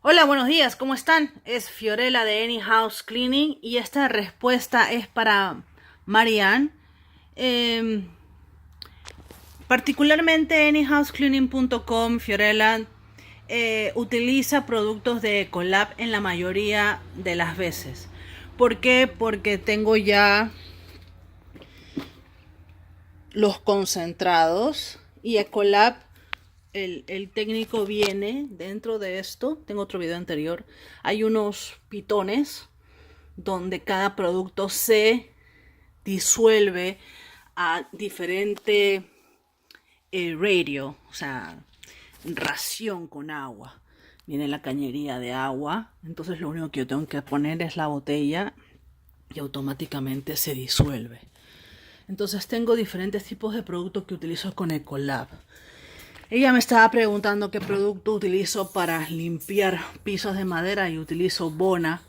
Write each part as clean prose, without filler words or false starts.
Hola, buenos días, ¿cómo están? Es Fiorella de Any House Cleaning y esta respuesta es para Marianne. Eh, Particularmente anyhousecleaning.com, Fiorella utiliza productos de Ecolab en la mayoría de las veces. ¿Por qué? Porque tengo ya los concentrados y Ecolab, el técnico viene dentro de esto. Tengo otro video anterior. Hay unos pitones donde cada producto se disuelve a diferente ratio, o sea, ración con agua. Viene la cañería de agua, entonces lo único que yo tengo que poner es la botella y automáticamente se disuelve. Entonces tengo diferentes tipos de productos que utilizo con Ecolab. Ella me estaba preguntando qué producto utilizo para limpiar pisos de madera y utilizo Bona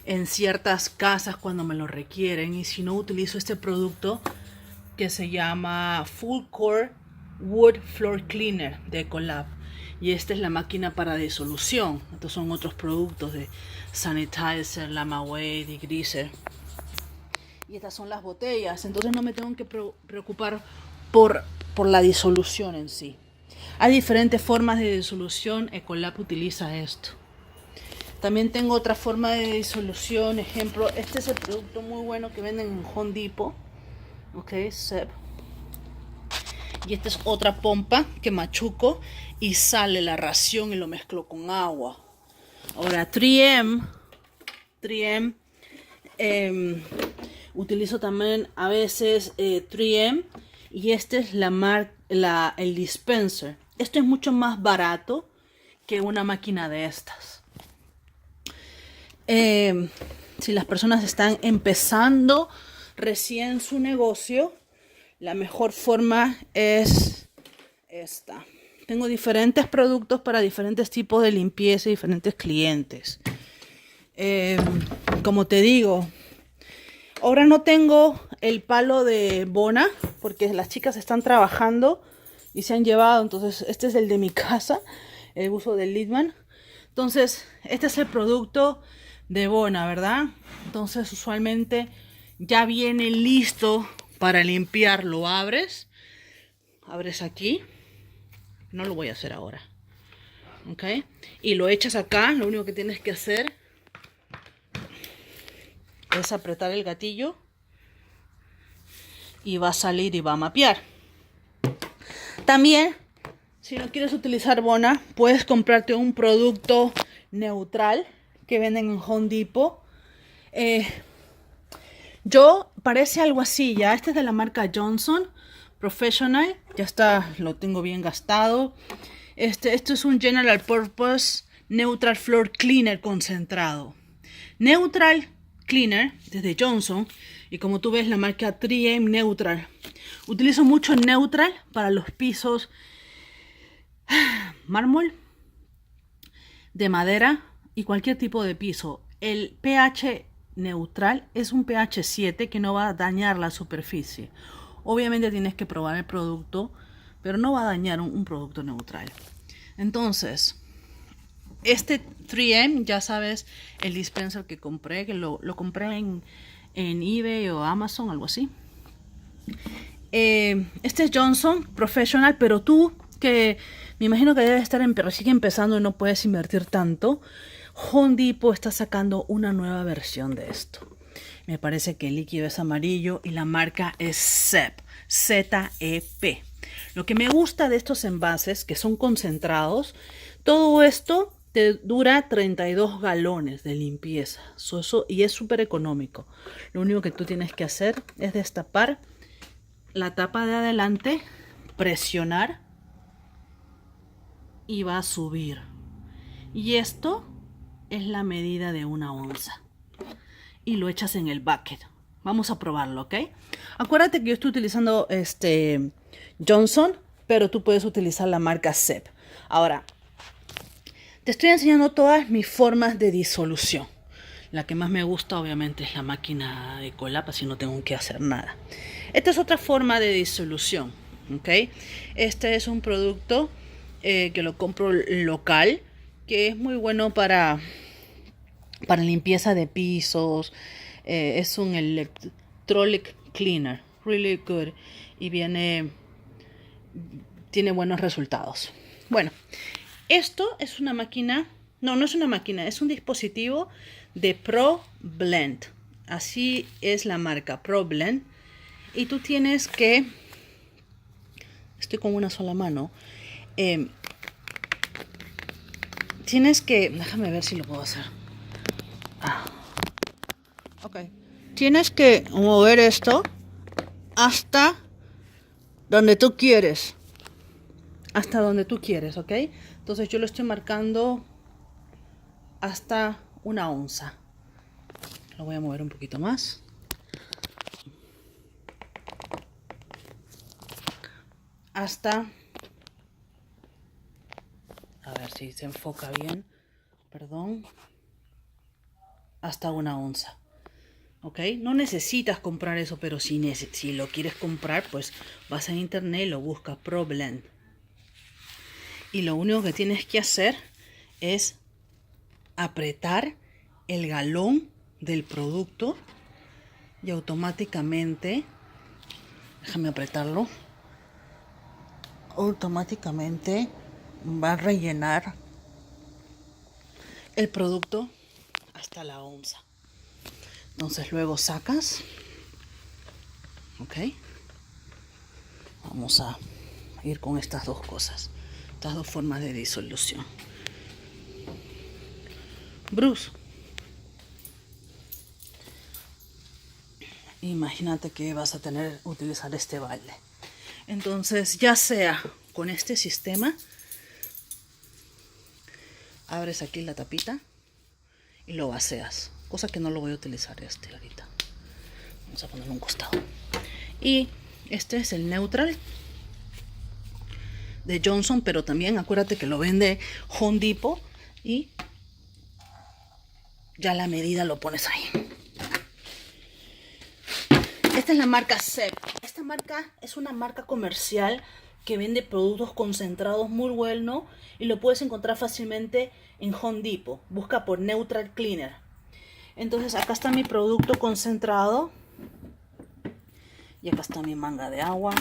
en ciertas casas cuando me lo requieren, y si no utilizo este producto que se llama Full Core Wood Floor Cleaner de Ecolab, y esta es la máquina para disolución. Estos son otros productos de Sanitizer, Lamaway, Degreaser, y estas son las botellas. Entonces no me tengo que preocupar por la disolución en sí. Hay diferentes formas de disolución. Ecolab utiliza esto. También tengo otra forma de disolución. Ejemplo, este es el producto muy bueno que venden en Home Depot. Ok, SEP. Y esta es otra pompa que machuco y sale la ración y lo mezclo con agua. Ahora 3M, utilizo también a veces 3M, y este es el dispenser. Esto es mucho más barato que una máquina de estas. Si las personas están empezando recién su negocio, la mejor forma es esta. Tengo diferentes productos para diferentes tipos de limpieza y diferentes clientes. Como te digo, ahora no tengo el palo de Bona porque las chicas están trabajando y se han llevado. Entonces este es el de mi casa, el uso del Lidman. Entonces este es el producto de Bona, ¿verdad? Entonces usualmente ya viene listo para limpiar. Lo abres aquí, no lo voy a hacer ahora, ok, y lo echas acá. Lo único que tienes que hacer es apretar el gatillo y va a salir y va a mapear. También, si no quieres utilizar Bona, puedes comprarte un producto neutral que venden en Home Depot. Parece algo así, ya. Este es de la marca Johnson Professional. Ya está, lo tengo bien gastado. Esto es un General Purpose Neutral Floor Cleaner concentrado. Neutral Cleaner desde Johnson. Y como tú ves, la marca 3M Neutral. Utilizo mucho Neutral para los pisos mármol, de madera y cualquier tipo de piso. El pH neutral es un pH 7 que no va a dañar la superficie. Obviamente tienes que probar el producto, pero no va a dañar un producto neutral. Entonces, este 3M, ya sabes, el dispenser que compré, que lo compré en eBay o Amazon, algo así. Este es Johnson Professional, pero tú, que me imagino que debes estar recién empezando y no puedes invertir tanto, Home Depot está sacando una nueva versión de esto. Me parece que el líquido es amarillo y la marca es ZEP, Z-E-P. Lo que me gusta de estos envases, que son concentrados, todo esto te dura 32 galones de limpieza. Y es súper económico. Lo único que tú tienes que hacer es destapar la tapa de adelante, presionar y va a subir. Y esto es la medida de 1 onza. Y lo echas en el bucket. Vamos a probarlo, ¿ok? Acuérdate que yo estoy utilizando Johnson, pero tú puedes utilizar la marca ZEP. Ahora, te estoy enseñando todas mis formas de disolución. La que más me gusta obviamente es la máquina de Ecolab, así no tengo que hacer nada. Esta es otra forma de disolución, ¿ok? Este es un producto que lo compro local que es muy bueno para limpieza de pisos. Es un electrolytic cleaner, really good, y tiene buenos resultados. Bueno, esto es una máquina, no es una máquina, es un dispositivo de ProBlend. Así es la marca, ProBlend. Y tú tienes que, estoy con una sola mano, tienes que, déjame ver si lo puedo hacer. Ok. Tienes que mover esto hasta donde tú quieres. Hasta donde tú quieres, ¿ok? Entonces yo lo estoy marcando hasta 1 onza. Lo voy a mover un poquito más. Hasta, a ver si se enfoca bien, perdón, hasta 1 onza. ¿Ok? No necesitas comprar eso, pero si lo quieres comprar, pues vas a internet y lo buscas ProBlend. Y lo único que tienes que hacer es apretar el galón del producto y automáticamente, déjame apretarlo, automáticamente va a rellenar el producto hasta la onza. Entonces luego sacas, ok, vamos a ir con estas dos cosas, estas dos formas de disolución. Bruce, imagínate que vas a utilizar este balde. Entonces, ya sea con este sistema, abres aquí la tapita y lo vacías, cosa que no lo voy a utilizar ahorita. Vamos a ponerlo a un costado. Y este es el neutral de Johnson, pero también acuérdate que lo vende Home Depot y ya la medida lo pones ahí. Esta es la marca Zep. Esta marca es una marca comercial que vende productos concentrados muy bueno y lo puedes encontrar fácilmente en Home Depot. Busca por Neutral Cleaner. Entonces acá está mi producto concentrado y acá está mi manga de agua.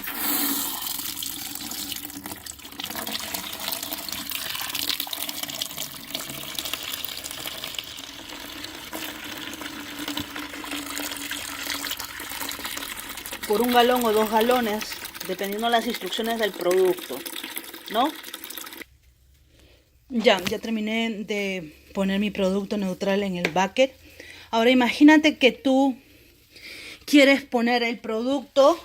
Por 1 galón o 2 galones, dependiendo de las instrucciones del producto, ¿no? Ya terminé de poner mi producto neutral en el bucket. Ahora imagínate que tú quieres poner el producto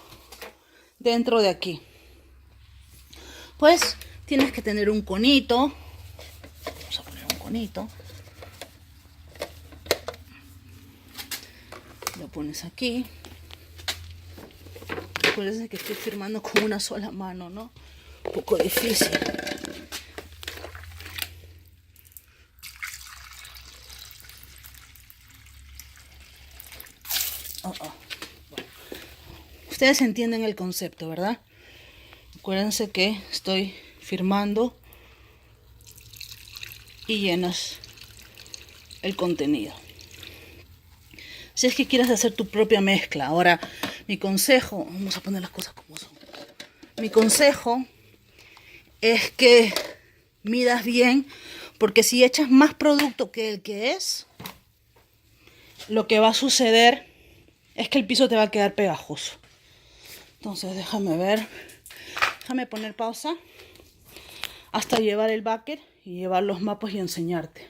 dentro de aquí. Pues tienes que tener un conito. Vamos a poner un conito. Lo pones aquí. Acuérdense que estoy firmando con una sola mano, ¿no? Un poco difícil. Bueno. Ustedes entienden el concepto, ¿verdad? Acuérdense que estoy firmando y llenas el contenido. Si es que quieres hacer tu propia mezcla. Ahora, mi consejo, vamos a poner las cosas como son. Mi consejo es que midas bien, porque si echas más producto que el que es, lo que va a suceder es que el piso te va a quedar pegajoso. Entonces déjame ver, déjame poner pausa hasta llevar el bucket y llevar los mapos y enseñarte.